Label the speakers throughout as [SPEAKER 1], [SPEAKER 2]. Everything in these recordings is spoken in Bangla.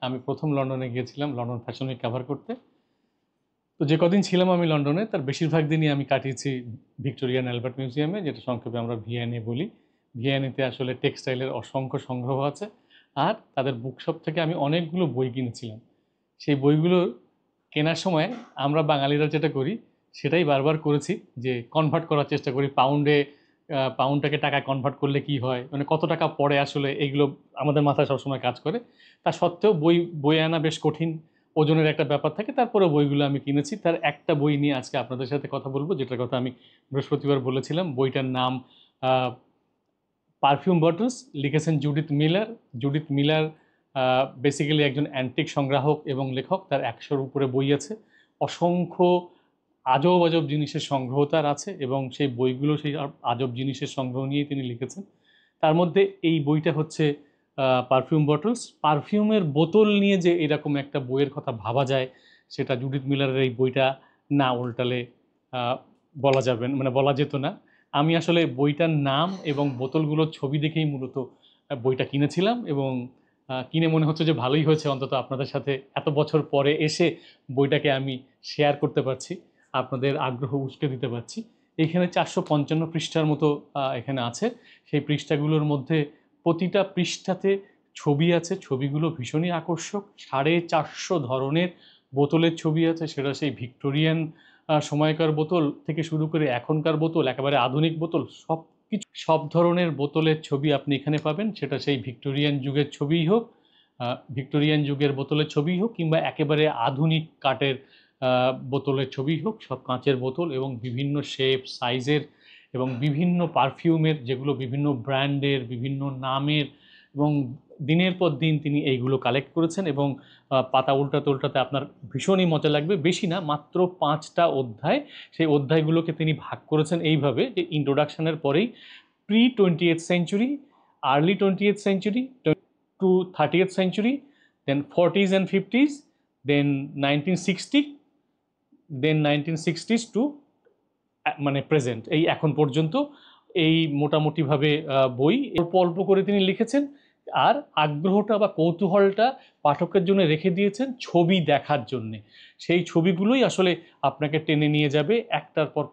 [SPEAKER 1] আমি প্রথম লন্ডনে গিয়েছিলাম লন্ডন ফ্যাশন উইক কভার করতে। তো যে কদিন ছিলাম আমি লন্ডনে তার বেশিরভাগ দিনই আমি কাটিয়েছি ভিক্টোরিয়ান অ্যালবার্ট মিউজিয়ামে, যেটা সংক্ষেপে আমরা ভিএনএ বলি। ভিএনএতে আসলে টেক্সটাইলের অসংখ্য সংগ্রহ আছে, আর তাদের বুকশপ থেকে আমি অনেকগুলো বই কিনেছিলাম। সেই বইগুলো কেনার সময় আমরা বাঙালিরা যেটা করি সেটাই বারবার করেছি, যে কনভার্ট করার চেষ্টা করি পাউন্ডে। পাউন্ডটাকে টাকায় কনভার্ট করলে কি হয়, মানে কত টাকা পড়ে আসলে, এইগুলো আমাদের মাথায় সবসময় কাজ করে। তা সত্ত্বেও বই আনা বেশ কঠিন, ওজনের একটা ব্যাপার থাকে। তারপরে বইগুলো আমি কিনেছি। তার একটা বই নিয়ে আজকে আপনাদের সাথে কথা বলবো, যেটার কথা আমি বৃহস্পতিবার বলেছিলাম। বইটার নাম পারফিউম বটলস, লিখেছেন Judith Miller. Judith Miller basically একজন অ্যান্টিক সংগ্রাহক এবং লেখক। তার 100-র উপরে বই আছে, অসংখ্য আজব আজব জিনিসের সংগ্রহ তার আছে, এবং সেই বইগুলো সেই আজব জিনিসের সংগ্রহ নিয়েই তিনি লিখেছেন। তার মধ্যে এই বইটা হচ্ছে পারফিউম বটলস। পারফিউমের বোতল নিয়ে যে এরকম একটা বইয়ের কথা ভাবা যায়, সেটা জুডিথ মিলারের এই বইটা না উল্টালে বলা যাবে, মানে বলা যেত না। আমি আসলে বইটার নাম এবং বোতলগুলোর ছবি দেখেই মূলত বইটা কিনেছিলাম, এবং কিনে মনে হচ্ছে যে ভালোই হয়েছে, অন্তত আপনাদের সাথে এত বছর পরে এসে বইটাকে আমি শেয়ার করতে পারছি, আপনাদের আগ্রহ উস্কে দিতে পারছি। এখানে 455 পৃষ্ঠার মতো এখানে আছে। সেই পৃষ্ঠাগুলোর মধ্যে প্রতিটা পৃষ্ঠাতে ছবি আছে। ছবিগুলো ভীষণই আকর্ষক। 450 ধরনের বোতলের ছবি আছে, সেটা সেই ভিক্টোরিয়ান সময়কার বোতল থেকে শুরু করে এখনকার বোতল, একেবারে আধুনিক বোতল, সব কিছু, সব ধরনের বোতলের ছবি আপনি এখানে পাবেন। সেটা সেই ভিক্টোরিয়ান যুগের ছবিই হোক, ভিক্টোরিয়ান যুগের বোতলের ছবিই হোক, কিংবা একেবারে আধুনিক কাঠের বোতলের ছবিই হোক। সব কাঁচের বোতল এবং বিভিন্ন শেপ সাইজের, এবং বিভিন্ন পারফিউমের, যেগুলো বিভিন্ন ব্র্যান্ডের, বিভিন্ন নামের, এবং দিনের পর দিন তিনি এইগুলো কালেক্ট করেছেন। এবং পাতা উল্টাতে উল্টাতে আপনার ভীষণই মজা লাগবে। বেশি না, মাত্র 5টা অধ্যায়। সেই অধ্যায়গুলোকে তিনি ভাগ করেছেন এইভাবে, যে ইন্ট্রোডাকশনের পরেই pre 20th century, early 20th century to 30th century, then 40s and 50s, then 1960, then 1960s to মানে প্রেজেন্ট, এই এখন পর্যন্ত। এই মোটামুটিভাবে বই অল্প অল্প করে তিনি লিখেছেন, আর আগ্রহটা বা কৌতূহলটা পাঠকের জন্য রেখে দিয়েছেন ছবি দেখার জন্যে। সেই ছবিগুলোই আসলে আপনাকে টেনে নিয়ে যাবে। একটার পর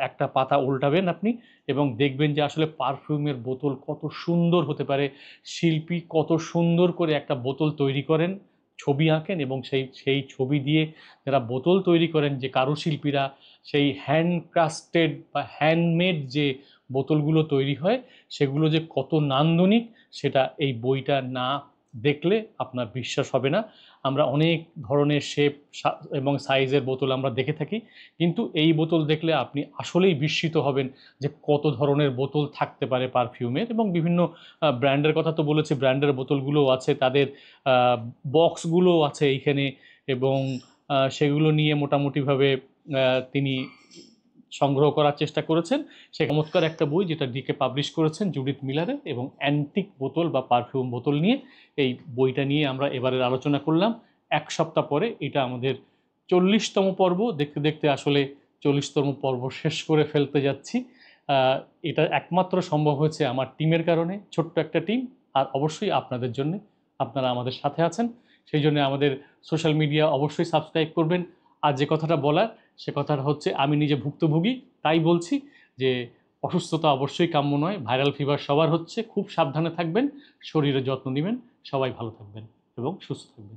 [SPEAKER 1] একটা পাতা উল্টাবেন আপনি, এবং দেখবেন যে আসলে পারফিউমের বোতল কত সুন্দর হতে পারে, শিল্পী কত সুন্দর করে একটা বোতল তৈরি করেন, ছবি আঁকেন, এবং সেই সেই ছবি দিয়ে যারা বোতল তৈরি করেন, যে কারুশিল্পীরা, সেই হ্যান্ডক্রাফটেড বা হ্যান্ডমেড যে বোতলগুলো তৈরি হয়, সেগুলো যে কত নান্দনিক, সেটা এই বইটা না দেখলে আপনার বিশ্বাস হবে না। আমরা অনেক ধরনের শেপ এবং সাইজের বোতল আমরা দেখে থাকি, কিন্তু এই বোতল দেখলে আপনি আসলেই বিস্মিত হবেন যে কত ধরনের বোতল থাকতে পারে পারফিউমের। এবং বিভিন্ন ব্র্যান্ডের কথা তো বলেছি, ব্র্যান্ডের বোতলগুলোও আছে, তাদের বক্সগুলোও আছে এইখানে, এবং সেগুলো নিয়ে মোটামুটিভাবে তিনি সংগ্রহ করার চেষ্টা করেছেন। সে চমৎকার একটা বই, যেটা ডিকে পাবলিশ করেছেন জুডিথ মিলারের, এবং অ্যান্টিক বোতল বা পারফিউম বোতল নিয়ে এই বইটা নিয়ে আমরা এবারের আলোচনা করলাম। 1 সপ্তাহ পরে এটা আমাদের 40তম পর্ব। দেখতে দেখতে আসলে 40তম পর্ব শেষ করে ফেলতে যাচ্ছি। এটা একমাত্র সম্ভব হয়েছে আমার টিমের কারণে, ছোট্ট একটা টিম, আর অবশ্যই আপনাদের জন্য। আপনারা আমাদের সাথে আছেন, সেই জন্য আমাদের সোশ্যাল মিডিয়া অবশ্যই সাবস্ক্রাইব করবেন। আর যে কথাটা বলার, সে কথাটা হচ্ছে, আমি নিজে ভুক্তভোগী, তাই বলছি যে অসুস্থতা অবশ্যই কাম্য নয়। ভাইরাল ফিভার সবার হচ্ছে, খুব সাবধানে থাকবেন, শরীরের যত্ন নেবেন। সবাই ভালো থাকবেন এবং সুস্থ থাকবেন।